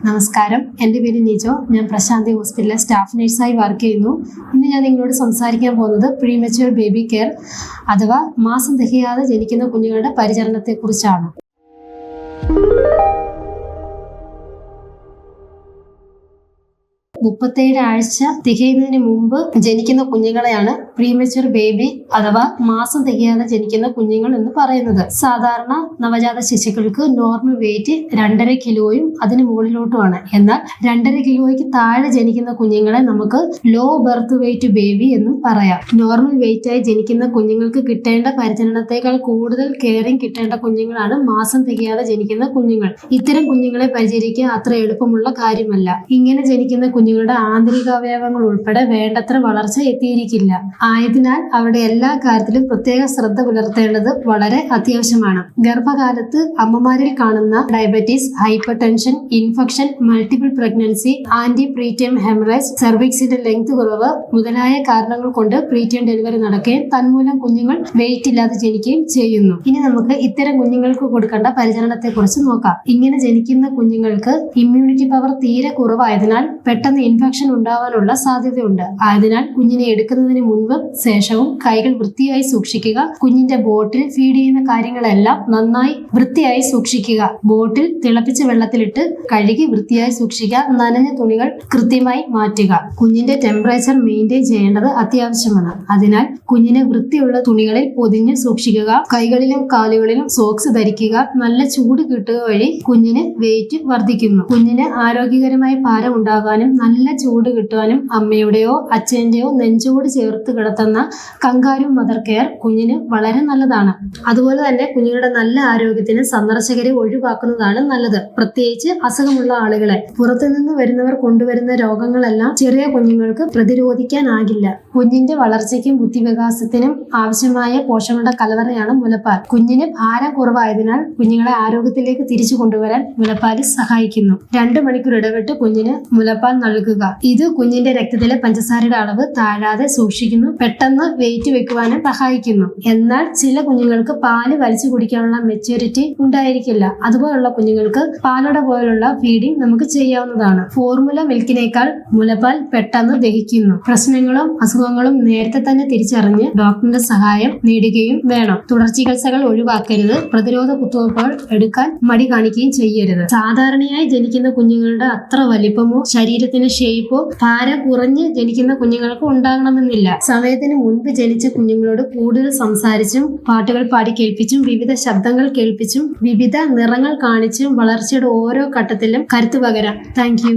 നമസ്കാരം, എൻ്റെ പേര് നിജോ. ഞാൻ പ്രശാന്തി ഹോസ്പിറ്റലിലെ സ്റ്റാഫ് നഴ്സായി വർക്ക് ചെയ്യുന്നു. ഇന്ന് ഞാൻ നിങ്ങളോട് സംസാരിക്കാൻ പോകുന്നത് പ്രീമച്യൂർ ബേബി കെയർ അഥവാ മാസം തികയാതെ ജനിക്കുന്ന കുഞ്ഞുങ്ങളുടെ പരിചരണത്തെക്കുറിച്ചാണ്. 37 ആഴ്ച തികയുന്നതിന് മുമ്പ് ജനിക്കുന്ന കുഞ്ഞുങ്ങളെയാണ് പ്രീമച്യൂർ ബേബി അഥവാ മാസം തികയാതെ ജനിക്കുന്ന കുഞ്ഞുങ്ങൾ എന്ന് പറയുന്നത്. സാധാരണ നവജാത ശിശുക്കൾക്ക് നോർമൽ വെയിറ്റ് 2.5 കിലോയും അതിന് മുകളിലോട്ടുമാണ്. എന്നാൽ 2.5 കിലോയ്ക്ക് താഴെ ജനിക്കുന്ന കുഞ്ഞുങ്ങളെ നമുക്ക് ലോ ബർത്ത് വെയിറ്റ് ബേബി എന്നും പറയാം. നോർമൽ വെയിറ്റായി ജനിക്കുന്ന കുഞ്ഞുങ്ങൾക്ക് കിട്ടേണ്ട പരിചരണത്തെക്കാൾ കൂടുതൽ കെയറിംഗ് കിട്ടേണ്ട കുഞ്ഞുങ്ങളാണ് മാസം തികയാതെ ജനിക്കുന്ന കുഞ്ഞുങ്ങൾ. ഇത്തരം കുഞ്ഞുങ്ങളെ പരിചരിക്കുക അത്ര എളുപ്പമുള്ള കാര്യമല്ല. ഇങ്ങനെ ജനിക്കുന്ന കുഞ്ഞുങ്ങളുടെ ആന്തരികാവയവങ്ങൾ ഉൾപ്പെടെ വേണ്ടത്ര വളർച്ച എത്തിയിരിക്കില്ല. ആയതിനാൽ അവരുടെ എല്ലാ കാര്യത്തിലും പ്രത്യേക ശ്രദ്ധ പുലർത്തേണ്ടത് വളരെ അത്യാവശ്യമാണ്. ഗർഭകാലത്ത് അമ്മമാരിൽ കാണുന്ന diabetes, hypertension, infection, multiple pregnancy, anti preterm haemorrhage, സെർവിക്സിന്റെ ലെങ്ത് കുറവ് മുതലായ കാരണങ്ങൾ കൊണ്ട് പ്രീറ്റേം ഡെലിവറി നടക്കുകയും തന്മൂലം കുഞ്ഞുങ്ങൾ വെയിറ്റ് ഇല്ലാതെ ജനിക്കുകയും ചെയ്യുന്നു. ഇനി നമുക്ക് ഇത്തരം കുഞ്ഞുങ്ങൾക്ക് കൊടുക്കേണ്ട പരിചരണത്തെ കുറിച്ച് നോക്കാം. ഇങ്ങനെ ജനിക്കുന്ന കുഞ്ഞുങ്ങൾക്ക് ഇമ്മ്യൂണിറ്റി പവർ തീരെ കുറവായതിനാൽ പെട്ടെന്ന് ഇൻഫെക്ഷൻ ഉണ്ടാവാനുള്ള സാധ്യതയുണ്ട്. ആയതിനാൽ കുഞ്ഞിനെ എടുക്കുന്നതിന് മുൻപും ശേഷവും കൈകൾ വൃത്തിയായി സൂക്ഷിക്കുക. കുഞ്ഞിന്റെ ബോട്ടിൽ ഫീഡ് ചെയ്യുന്ന കാര്യങ്ങളെല്ലാം നന്നായി വൃത്തിയായി സൂക്ഷിക്കുക. ബോട്ടിൽ തിളപ്പിച്ച വെള്ളത്തിലിട്ട് കഴുകി വൃത്തിയായി സൂക്ഷിക്കുക. നനഞ്ഞ തുണികൾ കൃത്യമായി മാറ്റുക. കുഞ്ഞിന്റെ ടെമ്പറേച്ചർ മെയിൻറ്റെയിൻ ചെയ്യേണ്ടത് അത്യാവശ്യമാണ്. അതിനാൽ കുഞ്ഞിനെ വൃത്തിയുള്ള തുണികളിൽ പൊതിഞ്ഞ് സൂക്ഷിക്കുക. കൈകളിലും കാലുകളിലും സോക്സ് ധരിക്കുക. നല്ല ചൂട് കിട്ടുക വഴി കുഞ്ഞിന് വെയിറ്റ് വർദ്ധിക്കുന്നു. കുഞ്ഞിന് ആരോഗ്യകരമായ ഭാരം ഉണ്ടാകാനും നല്ല ചൂട് കിട്ടുവാനും അമ്മയുടെയോ അച്ഛൻ്റെയോ നെഞ്ചോട് ചേർത്ത് കിടത്തുന്ന കങ്കാരു മദർ കെയർ കുഞ്ഞിന് വളരെ നല്ലതാണ്. അതുപോലെ തന്നെ കുഞ്ഞുങ്ങളുടെ നല്ല ആരോഗ്യത്തിന് സന്ദർശകരെ ഒഴിവാക്കുന്നതാണ് നല്ലത്. പ്രത്യേകിച്ച് അസുഖമുള്ള ആളുകളെ. പുറത്തുനിന്ന് വരുന്നവർ കൊണ്ടുവരുന്ന രോഗങ്ങളെല്ലാം ചെറിയ കുഞ്ഞുങ്ങൾക്ക് പ്രതിരോധിക്കാനാകില്ല. കുഞ്ഞിന്റെ വളർച്ചയ്ക്കും ബുദ്ധിവികാസത്തിനും ആവശ്യമായ പോഷകങ്ങളുടെ കലവറയാണ് മുലപ്പാൽ. കുഞ്ഞിന് ഭാരം കുറവായതിനാൽ കുഞ്ഞുങ്ങളെ ആരോഗ്യത്തിലേക്ക് തിരിച്ചു കൊണ്ടുവരാൻ മുലപ്പാൽ സഹായിക്കുന്നു. 2 മണിക്കൂർ ഇടവിട്ട് കുഞ്ഞിന് മുലപ്പാൽ നൽകുക. ഇത് കുഞ്ഞിന്റെ രക്തത്തിലെ പഞ്ചസാരയുടെ അളവ് താഴാതെ സൂക്ഷിക്കുന്നു. പെട്ടെന്ന് വെയിറ്റ് വെക്കുവാനും സഹായിക്കുന്നു. എന്നാൽ ചില കുഞ്ഞുങ്ങൾക്ക് പാല് വലിച്ചു കുടിക്കാനുള്ള മെച്യൂരിറ്റി ഉണ്ടായിരിക്കില്ല. അതുപോലുള്ള കുഞ്ഞുങ്ങൾക്ക് പാലട പോലുള്ള ഫീഡിംഗ് നമുക്ക് ചെയ്യാവുന്നതാണ്. ഫോർമുല മിൽക്കിനേക്കാൾ മുലപ്പാൽ പെട്ടെന്ന് ദഹിക്കുന്നു. പ്രശ്നങ്ങളും അസുഖങ്ങളും നേരത്തെ തന്നെ തിരിച്ചറിഞ്ഞ് ഡോക്ടറിന്റെ സഹായം നേടുകയും വേണം. തുടർ ചികിത്സകൾ ഒഴിവാക്കരുത്. പ്രതിരോധ കുത്തിവയ്പ്പുകൾ എടുക്കാൻ മടി കാണിക്കുകയും ചെയ്യരുത്. സാധാരണയായി ജനിക്കുന്ന കുഞ്ഞുങ്ങളുടെ അത്ര വലിപ്പമോ ശരീരത്തിന് ഷേപ്പോ ഭാരം കുറഞ്ഞ് ജനിക്കുന്ന കുഞ്ഞുങ്ങൾക്ക് ഉണ്ടാകണമെന്നില്ല. സമയത്തിന് മുൻപ് ജനിച്ച കുഞ്ഞുങ്ങളോട് കൂടുതൽ സംസാരിച്ചും പാട്ടുകൾ പാടി കേൾപ്പിച്ചും വിവിധ ശബ്ദങ്ങൾ കേൾപ്പിച്ചും വിവിധ നിറങ്ങൾ കാണിച്ചും വളർച്ചയുടെ ഓരോ ഘട്ടത്തിലും കരുത്തു പകരാം. Thank you.